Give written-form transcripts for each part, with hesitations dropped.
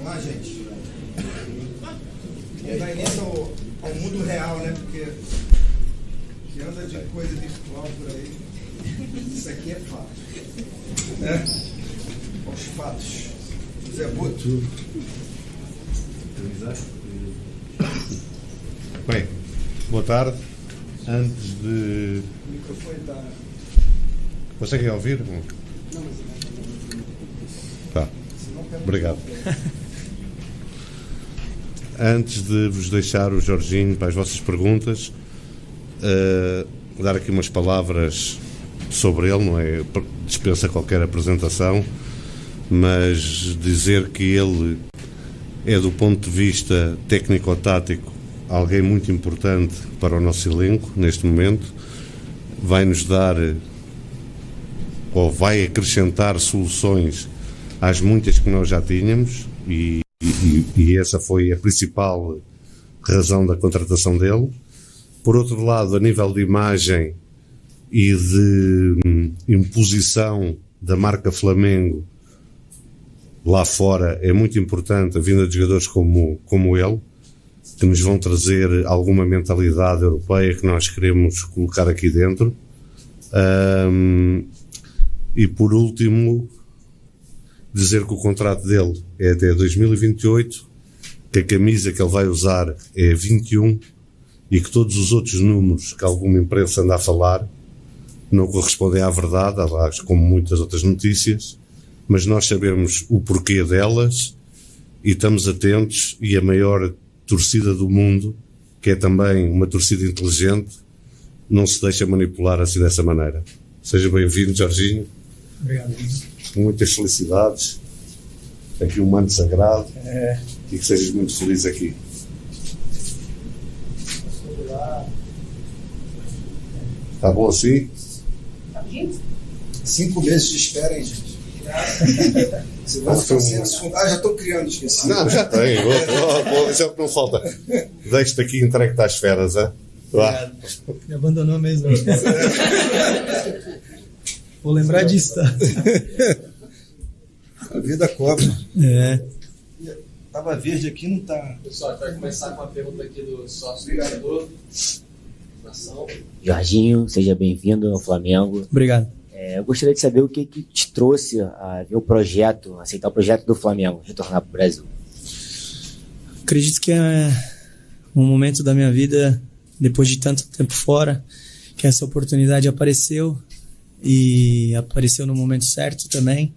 filmar, gente? Não vai nem ao mundo real, né? Porque que anda de coisa virtual por aí. Isso aqui é fato. Né? Os fatos. Zé Buto. Bem, boa tarde. Antes de... O microfone está... Conseguem ouvir? Não, mas... Tá. Obrigado. Antes de vos deixar o Jorginho para as vossas perguntas, dar aqui umas palavras sobre ele, não é? Dispensa qualquer apresentação, mas dizer que ele é, do ponto de vista técnico-tático, alguém muito importante para o nosso elenco neste momento. Vai-nos dar, ou vai acrescentar soluções às muitas que nós já tínhamos, e essa foi a principal razão da contratação dele. Por outro lado, a nível de imagem e de imposição da marca Flamengo lá fora, é muito importante a vinda de jogadores como ele, que nos vão trazer alguma mentalidade europeia que nós queremos colocar aqui dentro. E por último, dizer que o contrato dele é até 2028, que a camisa que ele vai usar é 21 e que todos os outros números que alguma imprensa anda a falar não correspondem à verdade, aliás, como muitas outras notícias, mas nós sabemos o porquê delas e estamos atentos, e a maior torcida do mundo, que é também uma torcida inteligente, não se deixa manipular assim dessa maneira. Seja bem-vindo, Jorginho. Obrigado. Muitas felicidades. Aqui um manto sagrado. E que sejas muito feliz aqui. Está bom assim? 5 meses de espera, hein, gente? Você vai ficar sem assunto. Já estou criando, esqueci. Não, já tem. Isso é o que não falta. Deixa-te aqui entregue às feras, é? Me abandonou mesmo. Vou lembrar disso, tá? A vida cobra. Tava verde aqui, não tá. Pessoal, a gente vai começar com a pergunta aqui do sócio torcedor. Jorginho, seja bem-vindo ao Flamengo. Obrigado. Eu gostaria de saber o que te trouxe a ver o projeto, aceitar o projeto do Flamengo, retornar para o Brasil. Acredito que é um momento da minha vida, depois de tanto tempo fora, que essa oportunidade apareceu, e apareceu no momento certo também.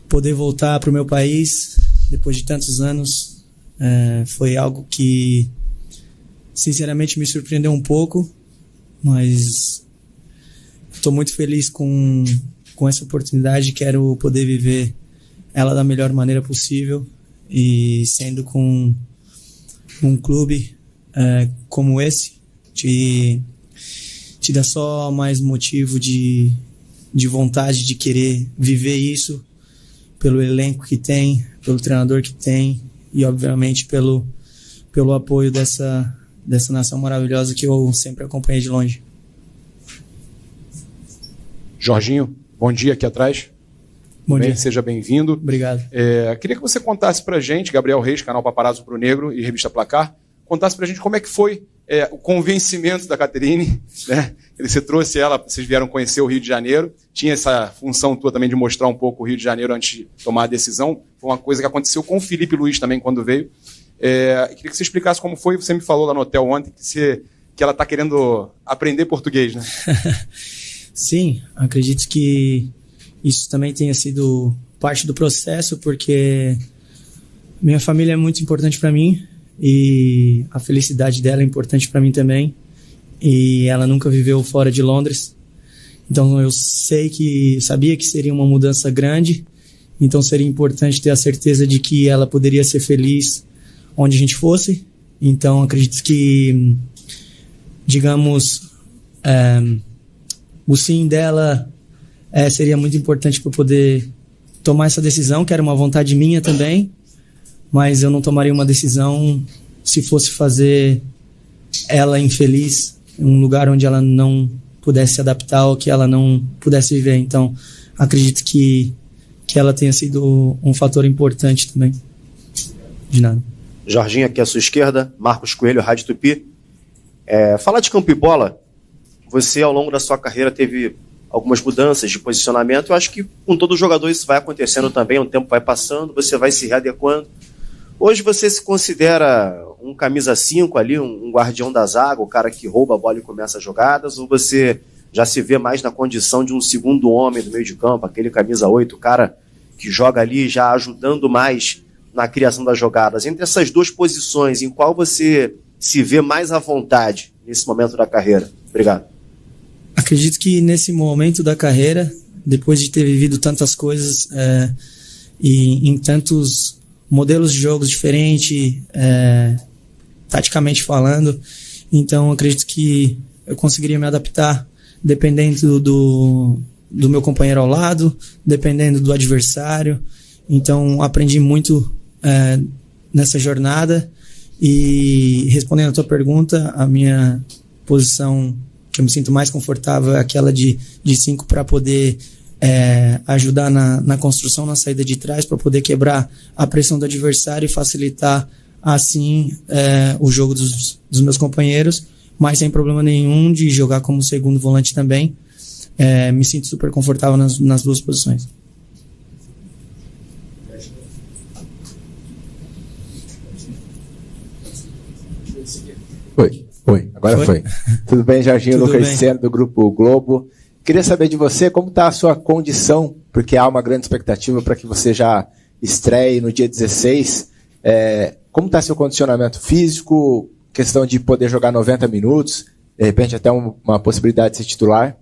Poder voltar para o meu país, depois de tantos anos, foi algo que, sinceramente, me surpreendeu um pouco, mas estou muito feliz com essa oportunidade. Quero poder viver ela da melhor maneira possível, e sendo com um clube como esse, te dá só mais motivo de vontade de querer viver isso, pelo elenco que tem, pelo treinador que tem, e obviamente pelo apoio dessa nação maravilhosa que eu sempre acompanhei de longe. Jorginho, bom dia aqui atrás. Bom dia. Seja bem-vindo. Obrigado. Queria que você contasse pra gente, Gabriel Reis, canal Paparazzo Pro Negro e Revista Placar, contasse pra gente como é que foi o convencimento da Caterine, né? Você trouxe ela, vocês vieram conhecer o Rio de Janeiro, tinha essa função tua também de mostrar um pouco o Rio de Janeiro antes de tomar a decisão. Foi uma coisa que aconteceu com o Felipe Luiz também quando veio. Queria que você explicasse como foi. Você me falou lá no hotel ontem que ela está querendo aprender português, né? Sim, acredito que isso também tenha sido parte do processo, porque minha família é muito importante para mim, e a felicidade dela é importante para mim também, e ela nunca viveu fora de Londres, então eu sabia que seria uma mudança grande, então seria importante ter a certeza de que ela poderia ser feliz onde a gente fosse. Então acredito que, digamos, o sim dela seria muito importante para poder tomar essa decisão, que era uma vontade minha também, mas eu não tomaria uma decisão se fosse fazer ela infeliz em um lugar onde ela não pudesse se adaptar ou que ela não pudesse viver. Então acredito que ela tenha sido um fator importante também. De nada. Jorginho, aqui à sua esquerda. Marcos Coelho, Rádio Tupi. Falar de campo e bola, você ao longo da sua carreira teve algumas mudanças de posicionamento. Eu acho que com todo jogador isso vai acontecendo também, o tempo vai passando, você vai se readequando. Hoje você se considera um camisa 5 ali, um guardião da zaga, o cara que rouba a bola e começa as jogadas, ou você já se vê mais na condição de um segundo homem do meio de campo, aquele camisa 8, o cara que joga ali já ajudando mais na criação das jogadas? Entre essas duas posições, em qual você se vê mais à vontade nesse momento da carreira? Obrigado. Acredito que nesse momento da carreira, depois de ter vivido tantas coisas e em tantos modelos de jogos diferentes, taticamente falando, então acredito que eu conseguiria me adaptar dependendo do meu companheiro ao lado, dependendo do adversário. Então aprendi muito nessa jornada. E respondendo a tua pergunta, a minha posição que eu me sinto mais confortável é aquela de 5 para poder ajudar na construção, na saída de trás, para poder quebrar a pressão do adversário e facilitar assim o jogo dos meus companheiros, mas sem problema nenhum de jogar como segundo volante também. Me sinto super confortável nas duas posições. Foi. Agora foi. Tudo bem, Jorginho? Tudo Lucas bem. Seno, do Grupo Globo. Queria saber de você como está a sua condição, porque há uma grande expectativa para que você já estreie no dia 16. Como está seu condicionamento físico, questão de poder jogar 90 minutos, de repente até uma possibilidade de ser titular?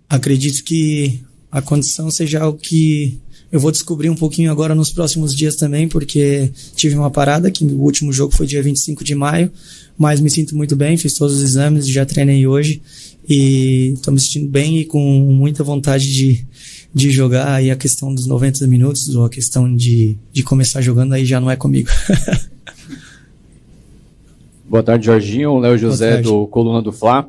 Acredito que a condição seja algo que eu vou descobrir um pouquinho agora nos próximos dias também, porque tive uma parada, que o último jogo foi dia 25 de maio, mas me sinto muito bem, fiz todos os exames, já treinei hoje e estou me sentindo bem e com muita vontade de jogar. E a questão dos 90 minutos, ou a questão de começar jogando, aí já não é comigo. Boa tarde, Jorginho. Léo José, do Coluna do Fla.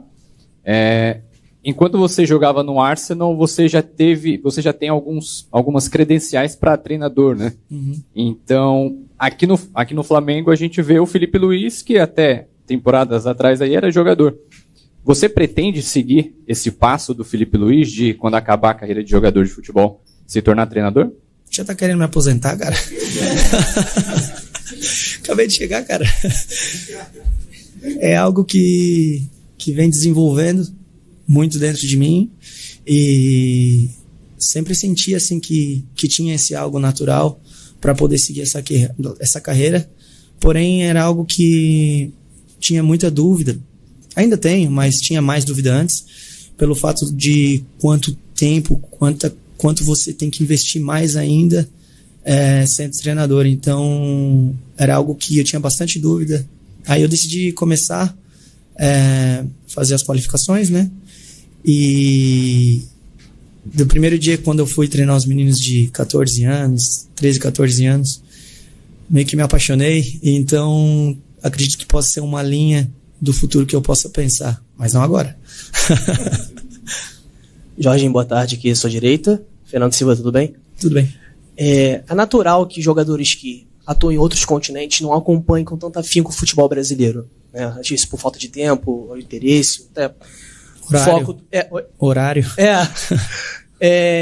Enquanto você jogava no Arsenal, você já tem algumas credenciais para treinador, né? Uhum. Então, aqui no Flamengo a gente vê o Felipe Luiz, que até temporadas atrás aí era jogador. Você pretende seguir esse passo do Felipe Luiz de, quando acabar a carreira de jogador de futebol, se tornar treinador? Já tá querendo me aposentar, cara? Acabei de chegar, cara. É algo que vem desenvolvendo muito dentro de mim e sempre senti assim que tinha esse algo natural para poder seguir essa carreira, porém era algo que tinha muita dúvida, ainda tenho, mas tinha mais dúvida antes, pelo fato de quanto tempo, quanto você tem que investir mais ainda sendo treinador. Então era algo que eu tinha bastante dúvida. Aí eu decidi começar fazer as qualificações, né? E do primeiro dia, quando eu fui treinar os meninos de 14 anos, 13, 14 anos, meio que me apaixonei. Então acredito que possa ser uma linha do futuro que eu possa pensar, mas não agora. Jorginho, boa tarde, aqui à sua direita. Fernando Silva, tudo bem? Tudo bem. É natural que jogadores que atuam em outros continentes não acompanhem com tanto afinco o futebol brasileiro, né? Acho isso por falta de tempo, ou interesse, até horário. Horário.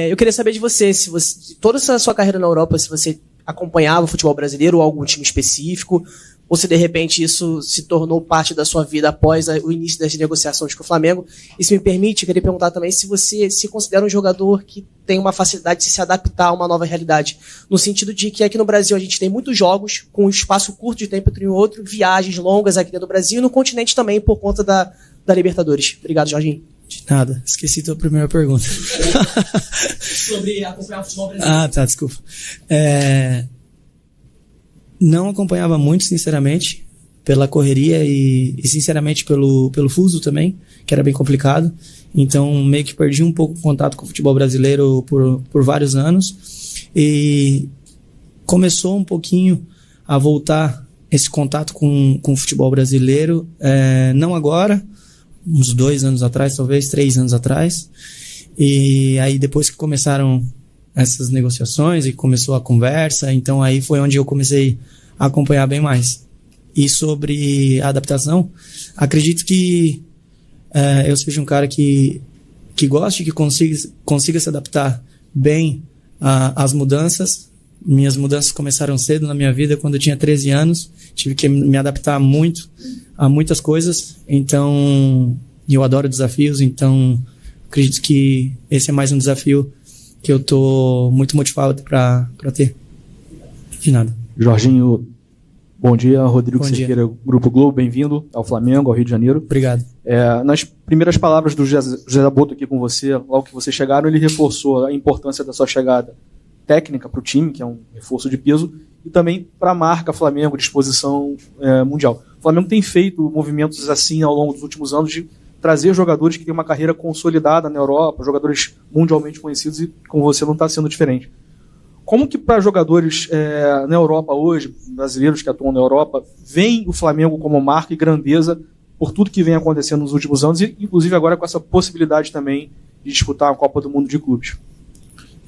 Eu queria saber de você, se você, toda essa sua carreira na Europa, se você acompanhava o futebol brasileiro ou algum time específico, ou se de repente isso se tornou parte da sua vida após o início das negociações com o Flamengo. E se me permite, eu queria perguntar também se você se considera um jogador que tem uma facilidade de se adaptar a uma nova realidade, no sentido de que aqui no Brasil a gente tem muitos jogos com um espaço curto de tempo entre um e outro, viagens longas aqui dentro do Brasil e no continente também por conta da Libertadores. Obrigado, Jorginho. De nada, esqueci tua primeira pergunta. Sobre acompanhar o futebol brasileiro. Ah, tá, desculpa. Não acompanhava muito, sinceramente, pela correria e sinceramente pelo fuso também, que era bem complicado. Então meio que perdi um pouco o contato com o futebol brasileiro por vários anos. E começou um pouquinho a voltar esse contato com o futebol brasileiro, não agora, uns 2 anos atrás, talvez 3 anos atrás. E aí depois que começaram essas negociações e começou a conversa, então aí foi onde eu comecei a acompanhar bem mais. E sobre a adaptação, acredito que eu seja um cara que goste, que consiga se adaptar bem às mudanças. Minhas mudanças começaram cedo na minha vida, quando eu tinha 13 anos. Tive que me adaptar muito a muitas coisas. Então, eu adoro desafios. Então, acredito que esse é mais um desafio que eu estou muito motivado para ter. De nada. Jorginho, bom dia. Rodrigo Cerqueira, dia. Grupo Globo, bem-vindo ao Flamengo, ao Rio de Janeiro. Obrigado. Nas primeiras palavras do José Boto aqui com você, logo que vocês chegaram, ele reforçou a importância da sua chegada técnica para o time, que é um reforço de peso, e também para a marca Flamengo, de exposição mundial. O Flamengo tem feito movimentos assim ao longo dos últimos anos de trazer jogadores que têm uma carreira consolidada na Europa, jogadores mundialmente conhecidos, e com você não está sendo diferente. Como que para jogadores na Europa hoje, brasileiros que atuam na Europa, veem o Flamengo como marca e grandeza por tudo que vem acontecendo nos últimos anos, e inclusive agora com essa possibilidade também de disputar a Copa do Mundo de Clubes?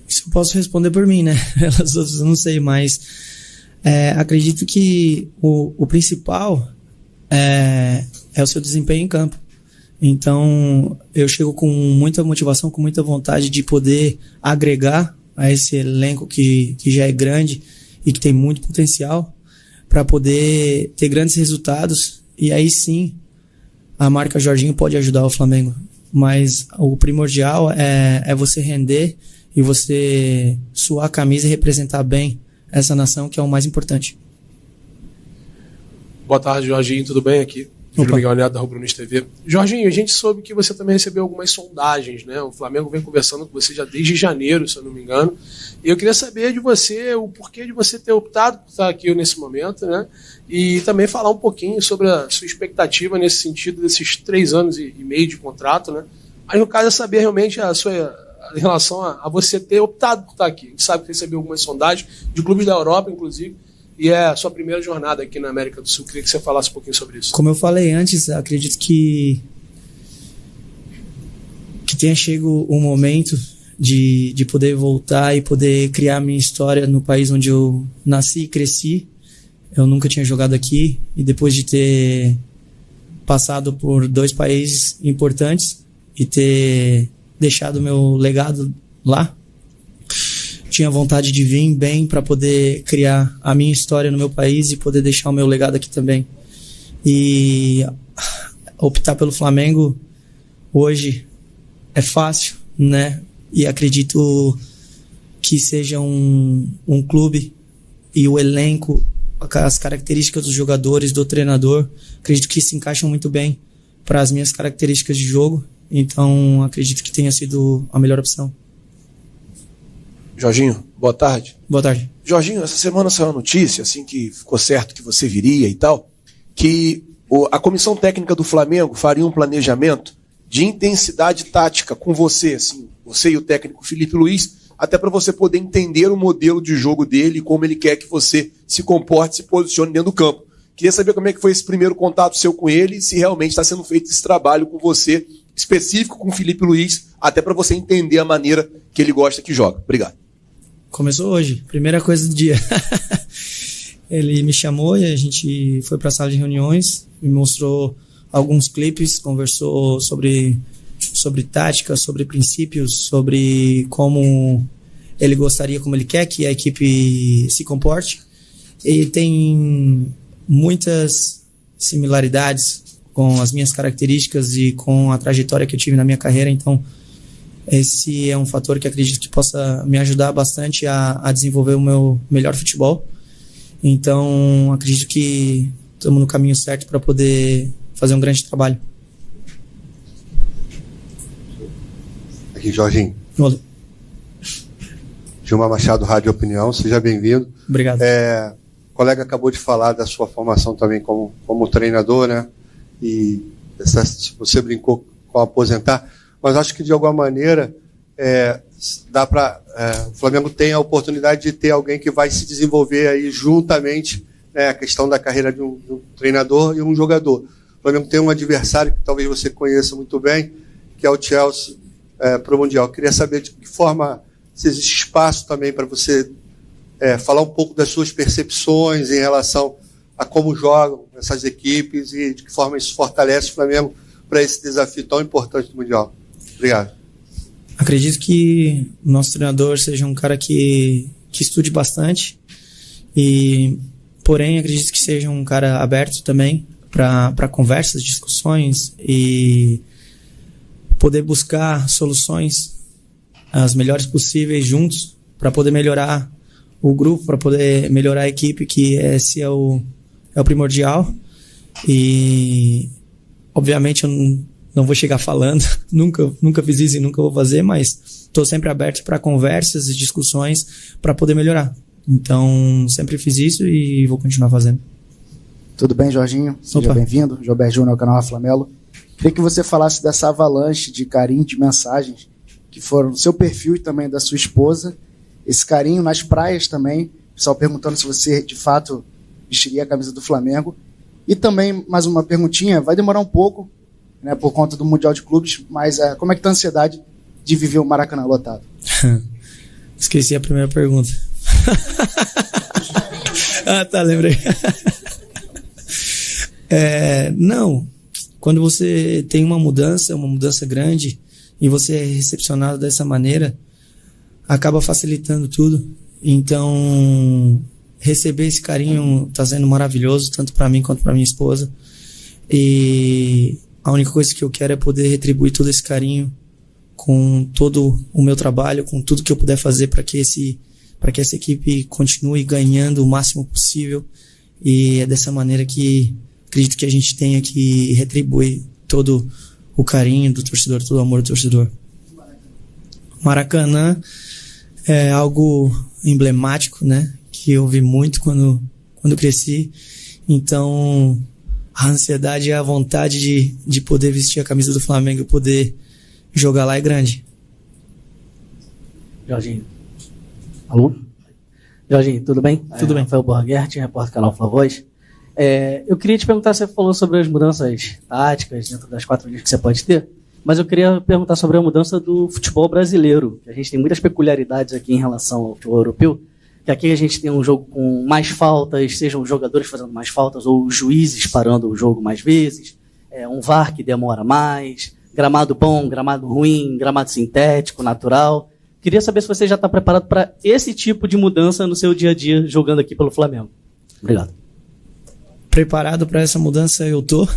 Isso eu posso responder por mim, né? Pelas outras eu não sei, mas acredito que o principal é o seu desempenho em campo. Então, eu chego com muita motivação, com muita vontade de poder agregar a esse elenco que já é grande e que tem muito potencial para poder ter grandes resultados, e aí sim a marca Jorginho pode ajudar o Flamengo. Mas o primordial é você render e você suar a camisa e representar bem essa nação, que é o mais importante. Boa tarde, Jorginho, tudo bem aqui? Júlio Miguel Neto, da Rubro News TV. Jorginho, a gente soube que você também recebeu algumas sondagens, né? O Flamengo vem conversando com você já desde janeiro, se eu não me engano. E eu queria saber de você o porquê de você ter optado por estar aqui nesse momento, né? E também falar um pouquinho sobre a sua expectativa nesse sentido desses 3 anos e meio de contrato, né? Mas no caso é saber realmente em relação a você ter optado por estar aqui. A gente sabe que recebeu algumas sondagens de clubes da Europa, inclusive, e é a sua primeira jornada aqui na América do Sul. Queria que você falasse um pouquinho sobre isso. Como eu falei antes, acredito que tenha chegado o momento de poder voltar e poder criar minha história no país onde eu nasci e cresci. Eu nunca tinha jogado aqui, e depois de ter passado por 2 países importantes e ter deixado meu legado lá, tinha vontade de vir bem para poder criar a minha história no meu país e poder deixar o meu legado aqui também. E optar pelo Flamengo hoje é fácil, né? E acredito que seja um clube e o elenco, as características dos jogadores, do treinador, acredito que se encaixam muito bem para as minhas características de jogo. Então, acredito que tenha sido a melhor opção. Jorginho, boa tarde. Boa tarde. Jorginho, essa semana saiu a notícia, assim que ficou certo que você viria e tal, que a comissão técnica do Flamengo faria um planejamento de intensidade tática com você, assim, você e o técnico Felipe Luiz, até para você poder entender o modelo de jogo dele e como ele quer que você se comporte, se posicione dentro do campo. Queria saber como é que foi esse primeiro contato seu com ele e se realmente está sendo feito esse trabalho com você, específico com o Felipe Luiz, até para você entender a maneira que ele gosta que joga. Obrigado. Começou hoje, primeira coisa do dia. Ele me chamou e a gente foi para a sala de reuniões, me mostrou alguns clipes, conversou sobre tática, sobre princípios, sobre como ele gostaria, como ele quer que a equipe se comporte. E tem muitas similaridades com as minhas características e com a trajetória que eu tive na minha carreira, então esse é um fator que acredito que possa me ajudar bastante a desenvolver o meu melhor futebol. Então acredito que estamos no caminho certo para poder fazer um grande trabalho. Aqui, Jorginho. Olá. Gilmar Machado, Rádio Opinião, seja bem-vindo. Obrigado. O colega acabou de falar da sua formação também como treinador, né? E você brincou com aposentar, mas acho que de alguma maneira dá para o Flamengo tem a oportunidade de ter alguém que vai se desenvolver aí juntamente, né, a questão da carreira de um treinador e um jogador. O Flamengo tem um adversário que talvez você conheça muito bem, que é o Chelsea para o Mundial. Queria saber de que forma se existe espaço também para você falar um pouco das suas percepções em relação a como jogam essas equipes e de que forma isso fortalece o Flamengo para esse desafio tão importante do Mundial. Obrigado. Acredito que o nosso treinador seja um cara que estude bastante, porém acredito que seja um cara aberto também para conversas, discussões e poder buscar soluções as melhores possíveis juntos para poder melhorar o grupo, para poder melhorar a equipe, que esse é o primordial. E obviamente eu não vou chegar falando, nunca fiz isso e nunca vou fazer, mas estou sempre aberto para conversas e discussões para poder melhorar. Então sempre fiz isso e vou continuar fazendo. Tudo bem, Jorginho? Seja bem-vindo. Gilberto Júnior, canal Flamelo. Queria que você falasse dessa avalanche de carinho, de mensagens que foram no seu perfil e também da sua esposa. Esse carinho nas praias também. O pessoal perguntando se você, de fato, vestiria a camisa do Flamengo. E também, mais uma perguntinha, vai demorar um pouco, né, por conta do Mundial de Clubes, mas como é que tá a ansiedade de viver o Maracanã lotado? Esqueci a primeira pergunta. Lembrei. Não, quando você tem uma mudança grande, e você é recepcionado dessa maneira, acaba facilitando tudo. Então, receber esse carinho está sendo maravilhoso, tanto para mim quanto para minha esposa. E a única coisa que eu quero é poder retribuir todo esse carinho com todo o meu trabalho, com tudo que eu puder fazer para que essa equipe continue ganhando o máximo possível. E é dessa maneira que acredito que a gente tenha que retribuir todo o carinho do torcedor, todo o amor do torcedor. Maracanã é algo emblemático, né? Que eu vi muito quando cresci. Então, a ansiedade e a vontade de poder vestir a camisa do Flamengo e poder jogar lá é grande. Jorginho. Alô? Jorginho, tudo bem? Tudo bem. Rafael Borghetti, repórter do canal Flavoz. Eu queria te perguntar, você falou sobre as mudanças táticas dentro das 4 linhas que você pode ter, mas eu queria perguntar sobre a mudança do futebol brasileiro. A gente tem muitas peculiaridades aqui em relação ao futebol europeu, que aqui a gente tem um jogo com mais faltas, sejam os jogadores fazendo mais faltas ou os juízes parando o jogo mais vezes, um VAR que demora mais, gramado bom, gramado ruim, gramado sintético, natural. Queria saber se você já está preparado para esse tipo de mudança no seu dia a dia jogando aqui pelo Flamengo. Obrigado. Preparado para essa mudança eu tô,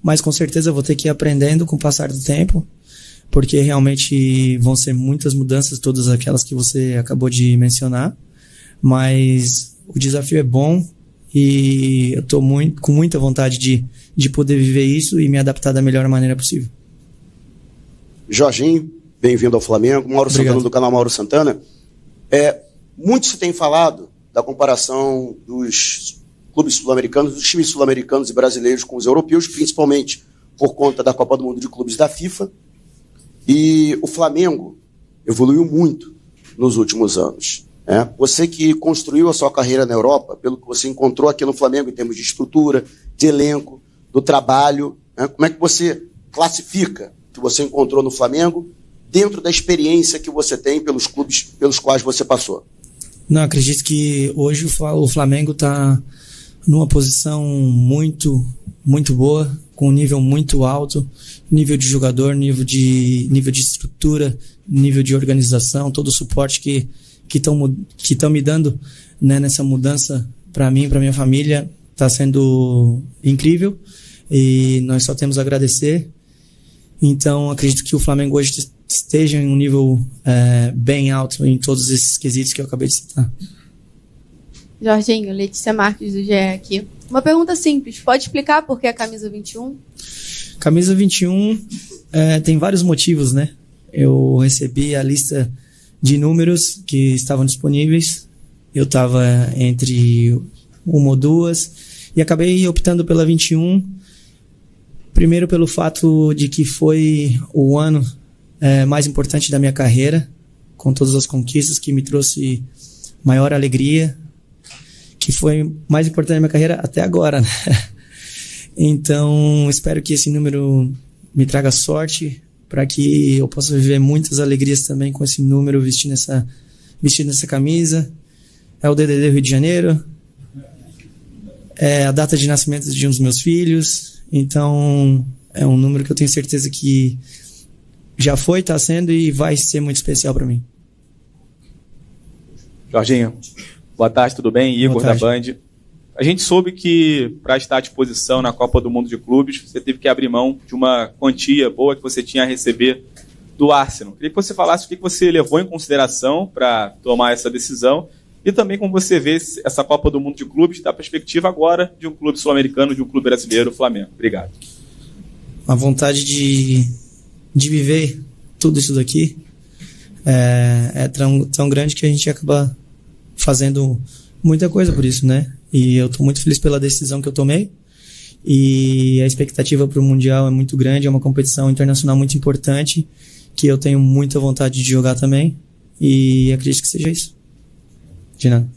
mas com certeza eu vou ter que ir aprendendo com o passar do tempo, porque realmente vão ser muitas mudanças, todas aquelas que você acabou de mencionar, mas o desafio é bom e eu tô com muita vontade de poder viver isso e me adaptar da melhor maneira possível. Jorginho, bem-vindo ao Flamengo. Mauro Obrigado. Santana, do canal Mauro Santana. Muito se tem falado da comparação dos clubes sul-americanos, dos times sul-americanos e brasileiros com os europeus, principalmente por conta da Copa do Mundo de Clubes da FIFA. E o Flamengo evoluiu muito nos últimos anos. Você que construiu a sua carreira na Europa, pelo que você encontrou aqui no Flamengo em termos de estrutura, de elenco, do trabalho, como é que você classifica o que você encontrou no Flamengo dentro da experiência que você tem pelos clubes pelos quais você passou? Não, acredito que hoje o Flamengo está numa posição muito, muito boa, com um nível muito alto, nível de jogador, nível de estrutura, nível de organização, todo o suporte que estão me dando, né, nessa mudança para mim, para minha família, está sendo incrível e nós só temos a agradecer. Então acredito que o Flamengo hoje esteja em um nível bem alto em todos esses quesitos que eu acabei de citar. Jorginho, Letícia Marques do GE aqui. Uma pergunta simples, pode explicar por que a camisa 21? Camisa 21 tem vários motivos, né? Eu recebi a lista de números que estavam disponíveis, eu estava entre uma ou duas e acabei optando pela 21, primeiro pelo fato de que foi o ano mais importante da minha carreira, com todas as conquistas, que me trouxe maior alegria, que foi mais importante da minha carreira até agora, né? Então espero que esse número me traga sorte para que eu possa viver muitas alegrias também com esse número, vestindo essa camisa. É o DDD Rio de Janeiro, é a data de nascimento de um dos meus filhos, então é um número que eu tenho certeza que já foi, está sendo e vai ser muito especial para mim. Jorginho, boa tarde, tudo bem? Igor da Band. A gente soube que, para estar à disposição na Copa do Mundo de Clubes, você teve que abrir mão de uma quantia boa que você tinha a receber do Arsenal. Queria que você falasse o que você levou em consideração para tomar essa decisão e também como você vê essa Copa do Mundo de Clubes da perspectiva agora de um clube sul-americano, de um clube brasileiro, o Flamengo. Obrigado. A vontade de viver tudo isso daqui é tão grande que a gente acaba fazendo muita coisa por isso, né? E eu estou muito feliz pela decisão que eu tomei. E a expectativa para o Mundial é muito grande, é uma competição internacional muito importante, que eu tenho muita vontade de jogar também. E acredito que seja isso. De nada.